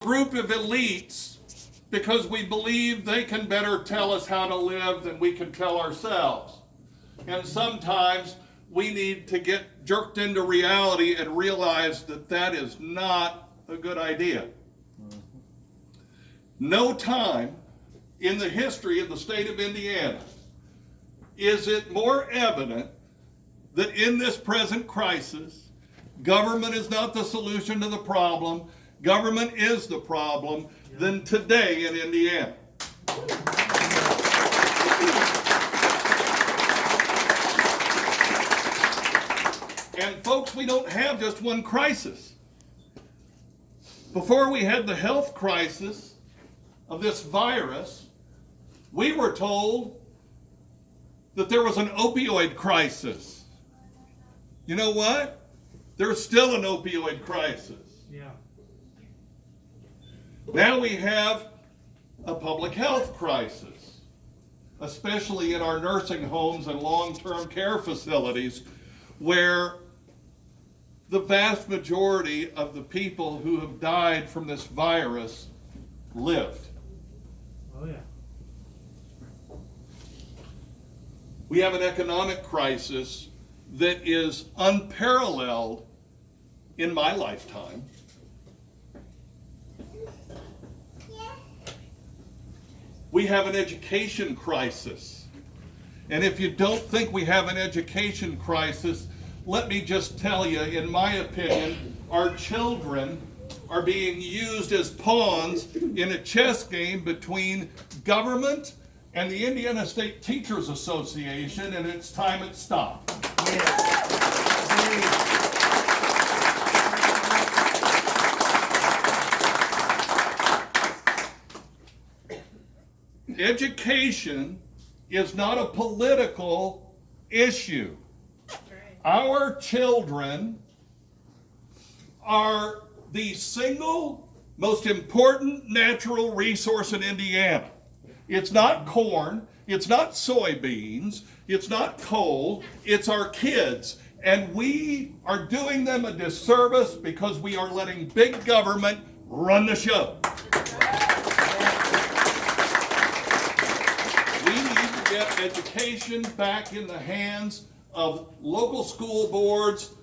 Group of elites because we believe they can better tell us how to live than we can tell ourselves. And sometimes we need to get jerked into reality and realize that that is not a good idea. No time in the history of the state of Indiana is it more evident that in this present crisis, government is not the solution to the problem, government is the problem, than today in Indiana. And folks, we don't have just one crisis. Before we had the health crisis of this virus, we were told that there was an opioid crisis. You know what? There's still an opioid crisis. Yeah. Now we have a public health crisis, especially in our nursing homes and long-term care facilities, where the vast majority of the people who have died from this virus lived. Oh, yeah. We have an economic crisis that is unparalleled in my lifetime. We have an education crisis. And if you don't think we have an education crisis, let me just tell you, in my opinion, our children are being used as pawns in a chess game between government and the Indiana State Teachers Association, and it's time it stopped. Education is not a political issue. Our children are the single most important natural resource in Indiana. It's not corn, it's not soybeans, it's not coal, it's our kids. And we are doing them a disservice because we are letting big government run the show. We need to get education back in the hands of local school boards,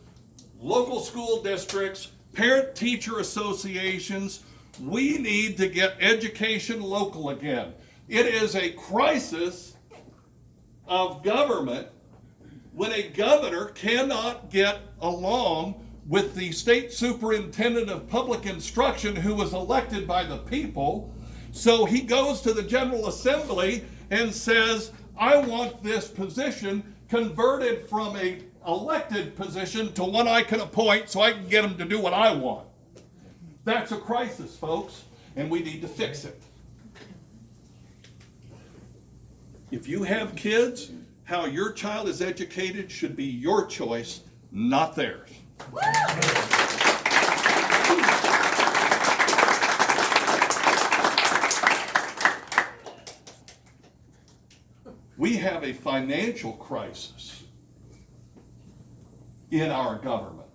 local school districts, parent-teacher associations. We need to get education local again. It is a crisis of government when a governor cannot get along with the state superintendent of public instruction who was elected by the people. So he goes to the General Assembly and says, I want this position converted from a elected position to one I can appoint so I can get them to do what I want. That's a crisis, folks, and we need to fix it. If you have kids, how your child is educated should be your choice, not theirs. We have a financial crisis in our government.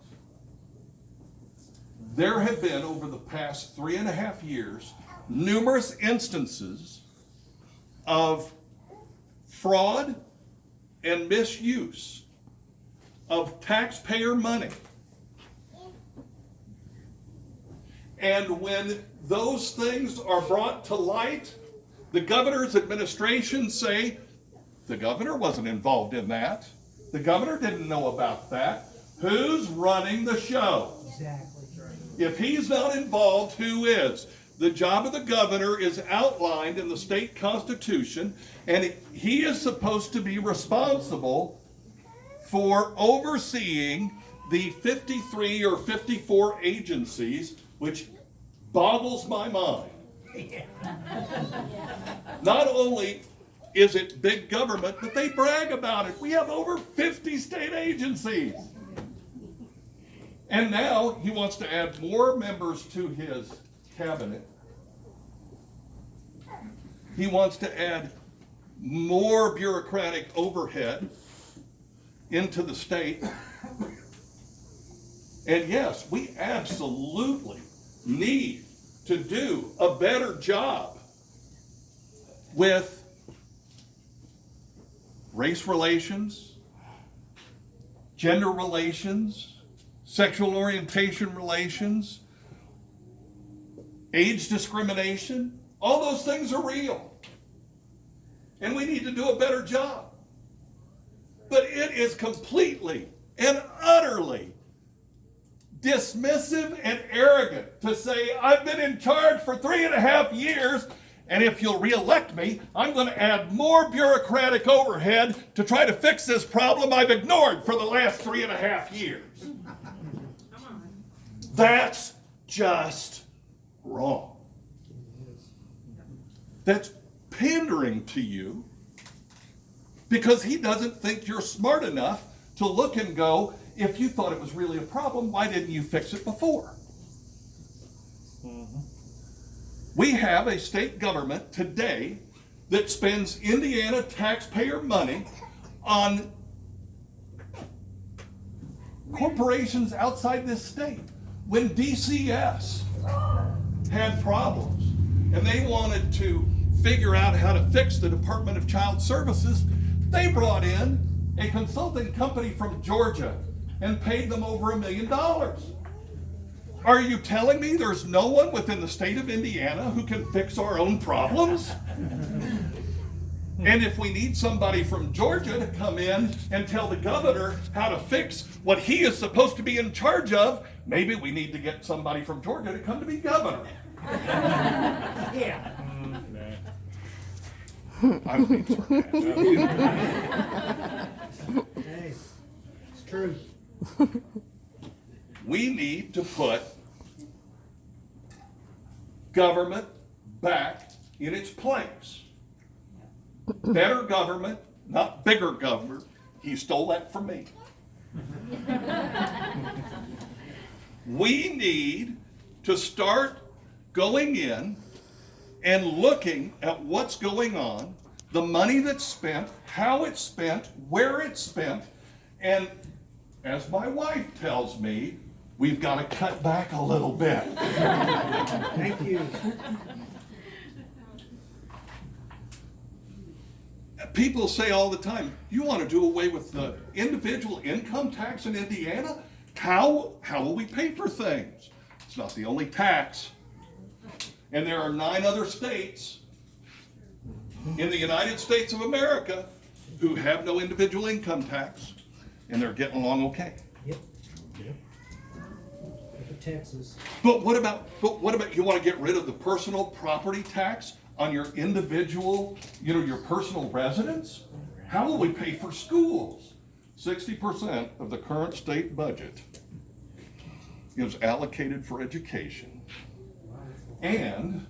There have been, over the past 3.5 years, numerous instances of fraud and misuse of taxpayer money. And when those things are brought to light, the governor's administration say, the governor wasn't involved in that. The governor didn't know about that. Who's running the show? Exactly. If he's not involved, who is? The job of the governor is outlined in the state constitution, and he is supposed to be responsible for overseeing the 53 or 54 agencies, which boggles my mind. Not only is it big government, but they brag about it. We have over 50 state agencies. And now he wants to add more members to his cabinet. He wants to add more bureaucratic overhead into the state. And yes, we absolutely need to do a better job with race relations, gender relations, sexual orientation relations, age discrimination. All those things are real. And we need to do a better job. But it is completely and utterly dismissive and arrogant to say, I've been in charge for 3.5 years, and if you'll reelect me, I'm going to add more bureaucratic overhead to try to fix this problem I've ignored for the last 3.5 years. That's just wrong. That's pandering to you because he doesn't think you're smart enough to look and go, if you thought it was really a problem, why didn't you fix it before? We have a state government today that spends Indiana taxpayer money on corporations outside this state. When DCS had problems and they wanted to figure out how to fix the Department of Child Services, they brought in a consulting company from Georgia and paid them over $1 million. Are you telling me there's no one within the state of Indiana who can fix our own problems? And if we need somebody from Georgia to come in and tell the governor how to fix what he is supposed to be in charge of, maybe we need to get somebody from Georgia to come to be governor. Yeah. I'm being sarcastic. Hey, it's true. We need to put government back in its place. Better government, not bigger government. He stole that from me. We need to start going in and looking at what's going on, the money that's spent, how it's spent, where it's spent, and as my wife tells me, we've got to cut back a little bit. Thank you. People say all the time, you want to do away with the individual income tax in Indiana? How will we pay for things? It's not the only tax. And there are 9 other states in the United States of America who have no individual income tax, and they're getting along okay. Yep. Look at Texas. But what about you want to get rid of the personal property tax on your individual, your personal residence? How will we pay for schools? 60% of the current state budget is allocated for education. And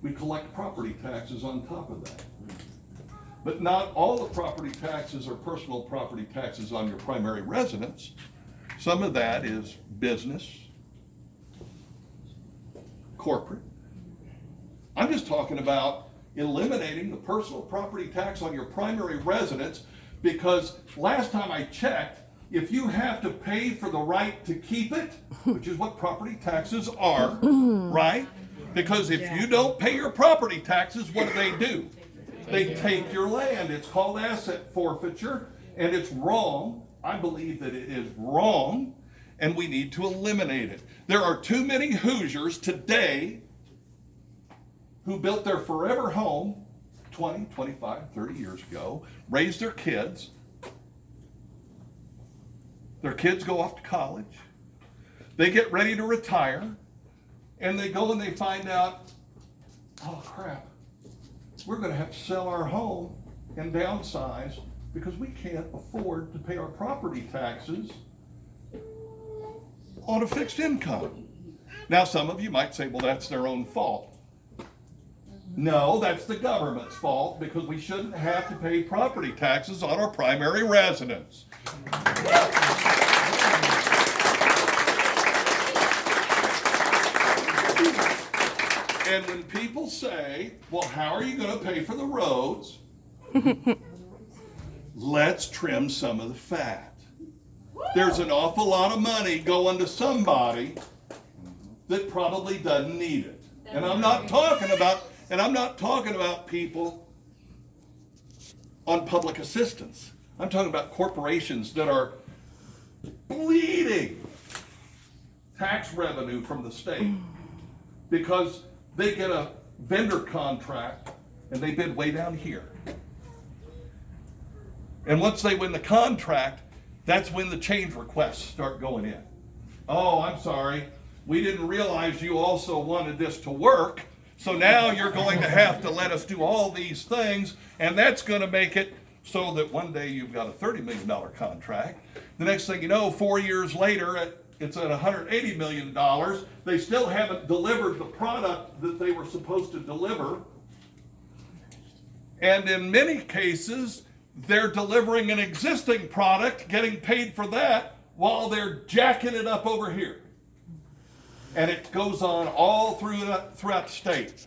we collect property taxes on top of that. But not all the property taxes are personal property taxes on your primary residence. Some of that is business, corporate. I'm just talking about eliminating the personal property tax on your primary residence, because last time I checked, if you have to pay for the right to keep it, which is what property taxes are, right? Because if you don't pay your property taxes, what do? They take your land. It's called asset forfeiture, and it's wrong. I believe that it is wrong, and we need to eliminate it. There are too many Hoosiers today who built their forever home 20, 25, 30 years ago, raised their kids. Their kids go off to college. They get ready to retire, and they go and they find out, oh crap, we're going to have to sell our home and downsize because we can't afford to pay our property taxes on a fixed income. Now, some of you might say, well, that's their own fault. No, that's the government's fault, because we shouldn't have to pay property taxes on our primary residence. And when people say, well, how are you going to pay for the roads? Let's trim some of the fat. There's an awful lot of money going to somebody that probably doesn't need it. And I'm not talking about people on public assistance. I'm talking about corporations that are bleeding tax revenue from the state because they get a vendor contract and they bid way down here. And once they win the contract, that's when the change requests start going in. Oh, I'm sorry, we didn't realize you also wanted this to work, so now you're going to have to let us do all these things, and that's going to make it so that one day you've got a $30 million contract. The next thing you know, 4 years later, it's at $180 million. They still haven't delivered the product that they were supposed to deliver. And in many cases, they're delivering an existing product, getting paid for that, while they're jacking it up over here. And it goes on all throughout the state.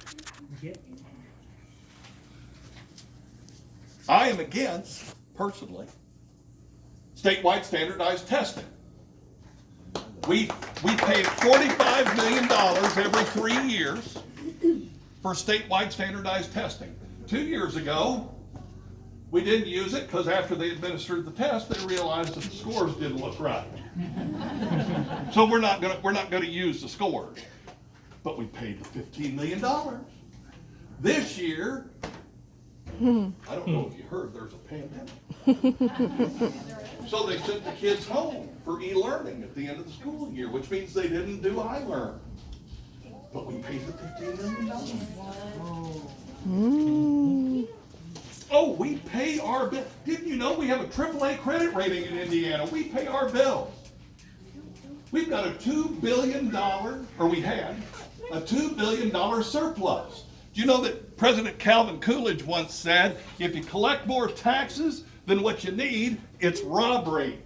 I am against, personally, statewide standardized testing. We pay $45 million every 3 years for statewide standardized testing. 2 years ago, we didn't use it because after they administered the test, they realized that the scores didn't look right. So we're not gonna use the scores. But we paid the $15 million. This year, I don't know if you heard, there's a pandemic. So they sent the kids home for e-learning at the end of the school year, which means they didn't do iLearn. But we paid the $15 million. Oh, we pay our bill. Didn't you know we have a AAA credit rating in Indiana? We pay our bills. We've got a $2 billion, or we had, a $2 billion surplus. Do you know that President Calvin Coolidge once said, if you collect more taxes than what you need, it's robbery.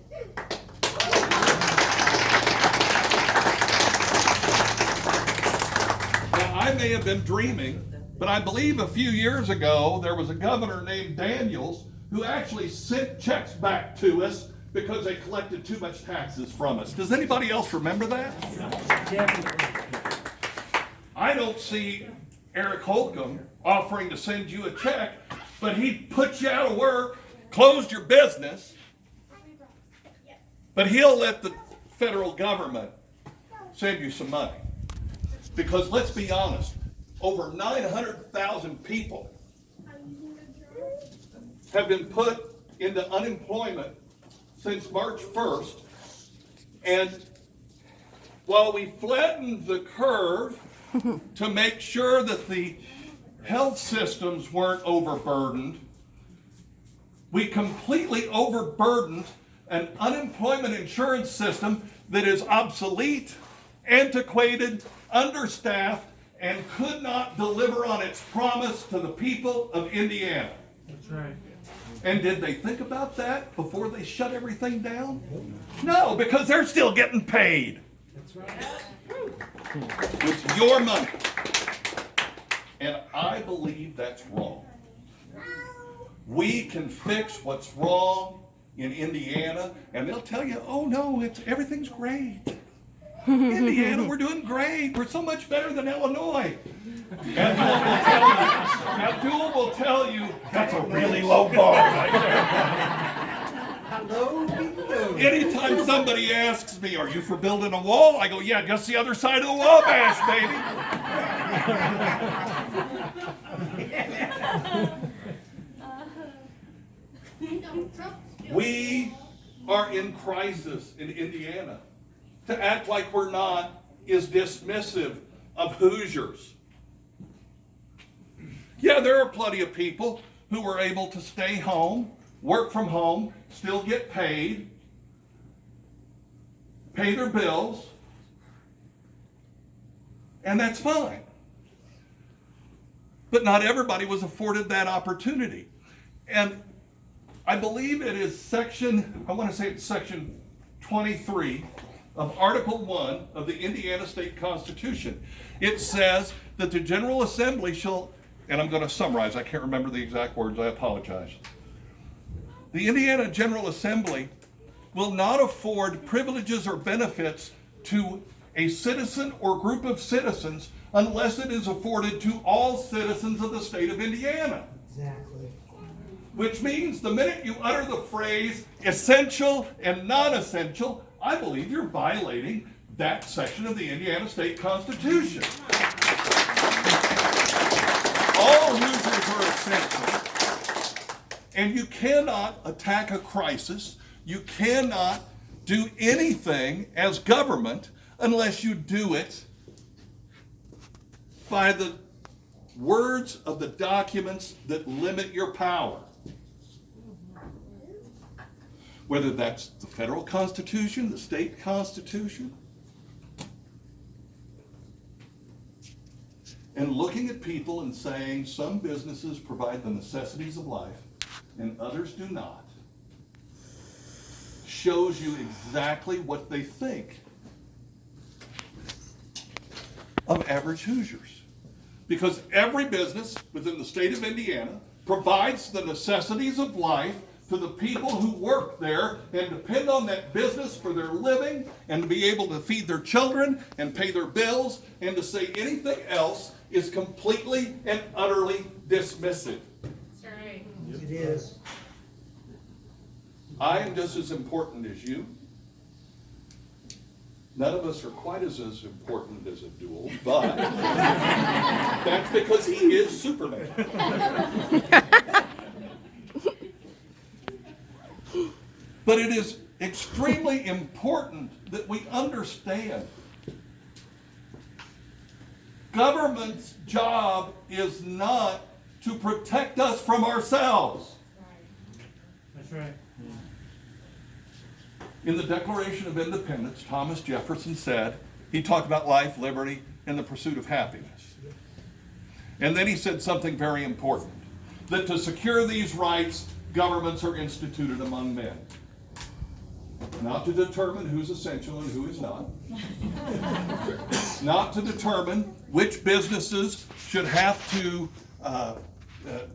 Now, I may have been dreaming, but I believe a few years ago, there was a governor named Daniels who actually sent checks back to us because they collected too much taxes from us. Does anybody else remember that? Definitely. I don't see Eric Holcomb offering to send you a check, but he put you out of work, closed your business, but he'll let the federal government send you some money. Because let's be honest, over 900,000 people have been put into unemployment since March 1st, and while we flattened the curve to make sure that the health systems weren't overburdened, we completely overburdened an unemployment insurance system that is obsolete, antiquated, understaffed, and could not deliver on its promise to the people of Indiana. That's right. And did they think about that before they shut everything down? No, because they're still getting paid. That's right. With your money. And I believe that's wrong. We can fix what's wrong in Indiana, and they'll tell you, oh no, everything's great. Indiana, we're doing great. We're so much better than Illinois. Abdul will tell you that's a really low bar right there. Hello, hello. Anytime somebody asks me, are you for building a wall? I go, yeah, just the other side of the Wabash, baby. We are in crisis in Indiana. To act like we're not is dismissive of Hoosiers. Yeah, there are plenty of people who are able to stay home, work from home, still get paid, pay their bills, and that's fine. But not everybody was afforded that opportunity. And I believe it is section 23 of Article 1 of the Indiana State Constitution. It says that the General Assembly shall, and I'm going to summarize, I can't remember the exact words, I apologize. The Indiana General Assembly will not afford privileges or benefits to a citizen or group of citizens unless it is afforded to all citizens of the state of Indiana. Exactly. Which means the minute you utter the phrase essential and non-essential, I believe you're violating that section of the Indiana State Constitution. All Hoosiers are essential. And you cannot attack a crisis. You cannot do anything as government unless you do it by the words of the documents that limit your power. Whether that's the federal constitution, the state constitution. And looking at people and saying some businesses provide the necessities of life and others do not, shows you exactly what they think of average Hoosiers. Because every business within the state of Indiana provides the necessities of life to the people who work there and depend on that business for their living and to be able to feed their children and pay their bills, and to say anything else is completely and utterly dismissive. That's right. It is. I am just as important as you. None of us are quite as important as Abdul, but that's because he is Superman. But it is extremely important that we understand government's job is not to protect us from ourselves. That's right. In the Declaration of Independence, Thomas Jefferson said, he talked about life, liberty, and the pursuit of happiness. And then he said something very important, that to secure these rights, governments are instituted among men. Not to determine who's essential and who is not. Not to determine which businesses should have to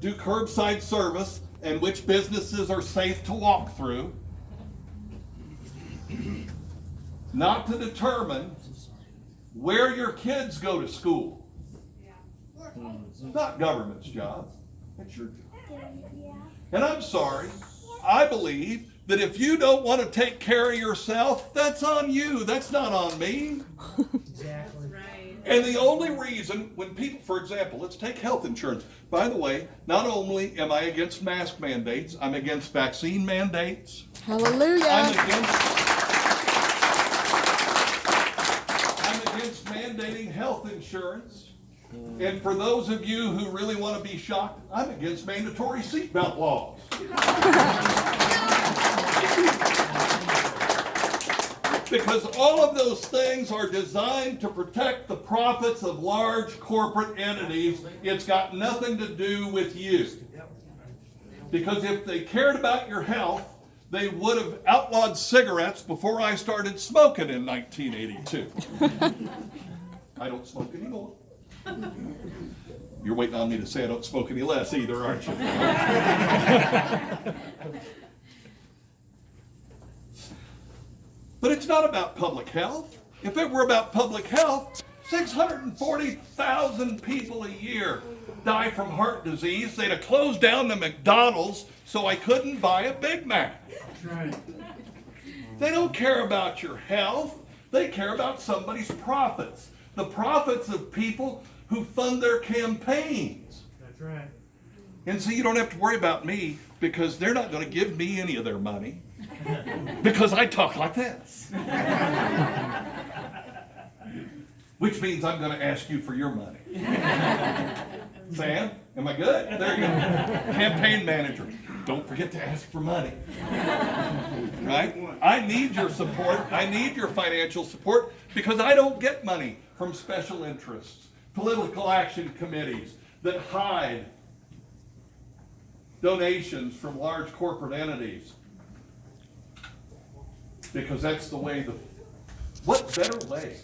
do curbside service and which businesses are safe to walk through. Not to determine where your kids go to school. It's not government's job. It's your job. And I'm sorry, I believe that if you don't want to take care of yourself, that's on you. That's not on me. Exactly. Right. And the only reason when people, for example, let's take health insurance. By the way, not only am I against mask mandates, I'm against vaccine mandates. Hallelujah. I'm against mandating health insurance. And for those of you who really want to be shocked, I'm against mandatory seatbelt laws. Because all of those things are designed to protect the profits of large corporate entities. It's got nothing to do with you. Because if they cared about your health, they would have outlawed cigarettes before I started smoking in 1982. I don't smoke anymore. You're waiting on me to say I don't smoke any less either, aren't you? But it's not about public health. If it were about public health, 640,000 people a year die from heart disease. They'd have closed down the McDonald's so I couldn't buy a Big Mac. That's right. They don't care about your health. They care about somebody's profits. The profits of people who fund their campaigns. That's right. And so you don't have to worry about me because they're not going to give me any of their money because I talk like this. Which means I'm going to ask you for your money. Sam, am I good? There you go. Campaign manager. Don't forget to ask for money. Right? I need your support. I need your financial support because I don't get money from special interests, political action committees that hide donations from large corporate entities. Because that's the way what better way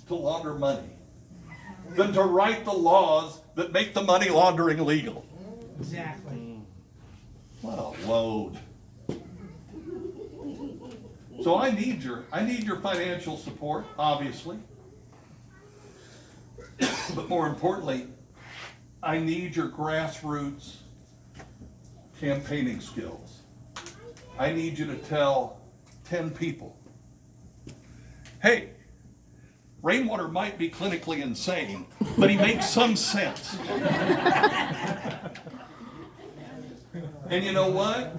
to launder money than to write the laws that make the money laundering legal? Exactly. What a load. So I need your financial support, obviously. But more importantly, I need your grassroots campaigning skills. I need you to tell 10 people, hey, Rainwater might be clinically insane, but he makes some sense. And you know what?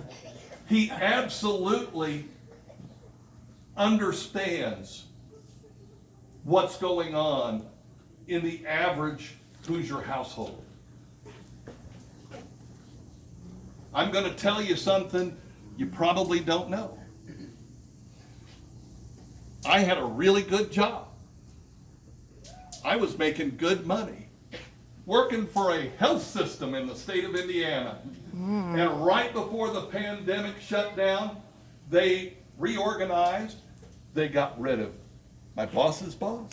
He absolutely understands what's going on in the average Hoosier household. I'm going to tell you something you probably don't know. I had a really good job. I was making good money, working for a health system in the state of Indiana. And right before the pandemic shut down, they reorganized. They got rid of my boss's boss,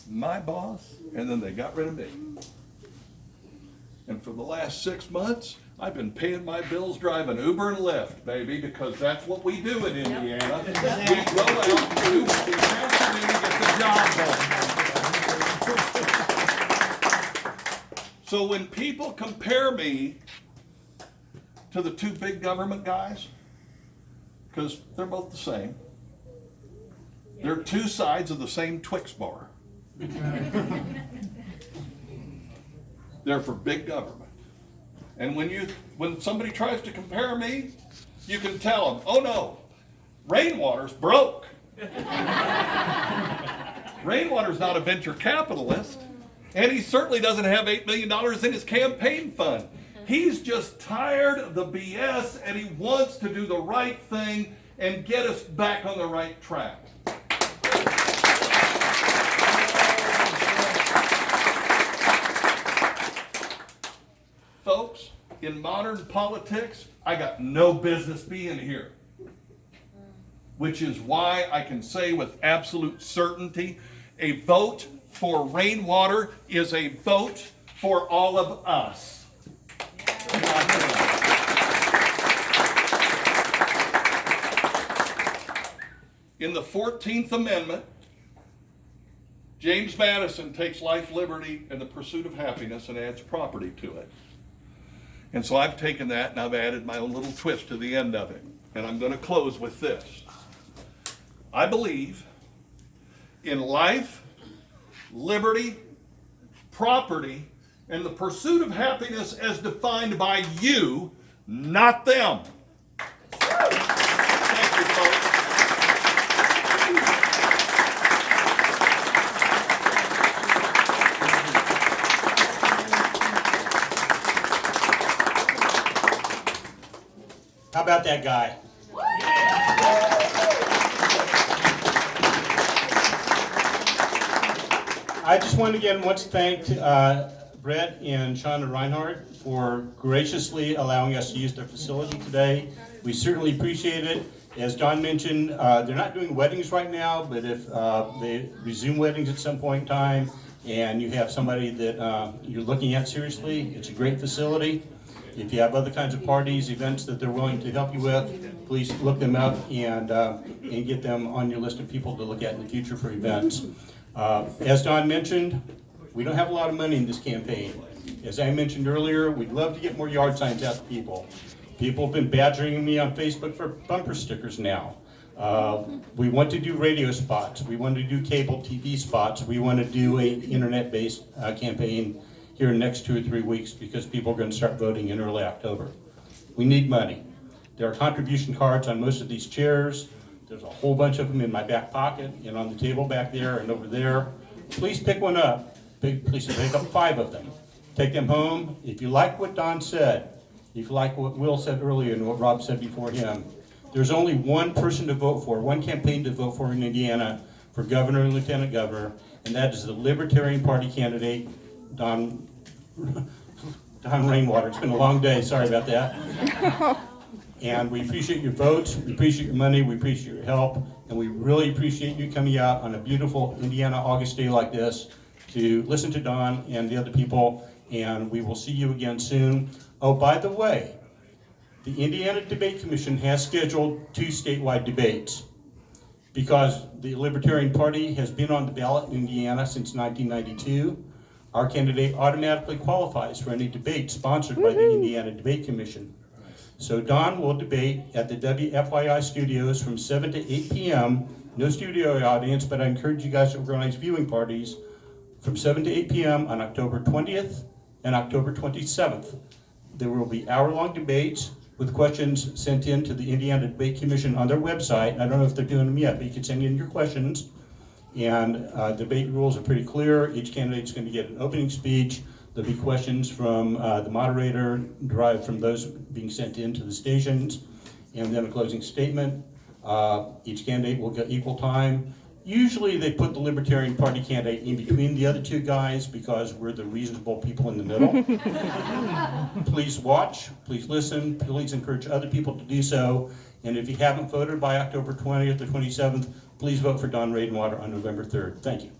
my boss, and then they got rid of me. And for the last 6 months, I've been paying my bills driving Uber and Lyft, baby, because that's what we do in Indiana. We go out and do what we have to do to get the job done. So when people compare me to the two big government guys, because they're both the same, they're two sides of the same Twix bar. They're for big government. And when somebody tries to compare me, you can tell them, oh no, Rainwater's broke. Rainwater's not a venture capitalist, and he certainly doesn't have $8 million in his campaign fund. He's just tired of the BS, and he wants to do the right thing and get us back on the right track. Folks, in modern politics, I got no business being here. Which is why I can say with absolute certainty, a vote for Rainwater is a vote for all of us. In the 14th Amendment, James Madison takes life, liberty, and the pursuit of happiness and adds property to it. And so I've taken that and I've added my own little twist to the end of it. And I'm going to close with this. I believe in life, liberty, property, and the pursuit of happiness as defined by you, not them. Thank you, folks. How about that guy? I just want to again once thank Brett and Shonda Reinhardt for graciously allowing us to use their facility today. We certainly appreciate it. As Don mentioned, they're not doing weddings right now, but if they resume weddings at some point in time and you have somebody that you're looking at seriously, it's a great facility. If you have other kinds of parties, events that they're willing to help you with, please look them up and get them on your list of people to look at in the future for events. As Don mentioned, we don't have a lot of money in this campaign. As I mentioned earlier, we'd love to get more yard signs out to people. People have been badgering me on Facebook for bumper stickers now. We want to do radio spots. We want to do cable TV spots. We want to do an internet-based campaign here in the next 2 or 3 weeks because people are going to start voting in early October. We need money. There are contribution cards on most of these chairs. There's a whole bunch of them in my back pocket and on the table back there and over there. Please pick one up. Please pick up 5 of them. Take them home. If you like what Don said, if you like what Will said earlier and what Rob said before him, there's only one person to vote for, one campaign to vote for in Indiana for governor and lieutenant governor, and that is the Libertarian Party candidate, Don Rainwater. It's been a long day, sorry about that. And we appreciate your votes, we appreciate your money, we appreciate your help, and we really appreciate you coming out on a beautiful Indiana August day like this to listen to Don and the other people, and we will see you again soon. Oh, by the way, the Indiana Debate Commission has scheduled 2 statewide debates. because the Libertarian Party has been on the ballot in Indiana since 1992. Our candidate automatically qualifies for any debate sponsored by the Indiana Debate Commission. So Don will debate at the WFYI studios from 7 to 8 p.m. No studio audience, but I encourage you guys to organize viewing parties from 7 to 8 p.m. on October 20th and October 27th. There will be hour-long debates with questions sent in to the Indiana Debate Commission on their website. I don't know if they're doing them yet, but you can send in your questions. And debate rules are pretty clear. Each candidate's going to get an opening speech. There'll be questions from the moderator derived from those being sent in to the stations, and then a closing statement. Each candidate will get equal time. Usually they put the Libertarian Party candidate in between the other two guys because we're the reasonable people in the middle. Please watch, please listen, please encourage other people to do so. And if you haven't voted by October 20th or 27th, please vote for Don Rainwater on November 3rd. Thank you.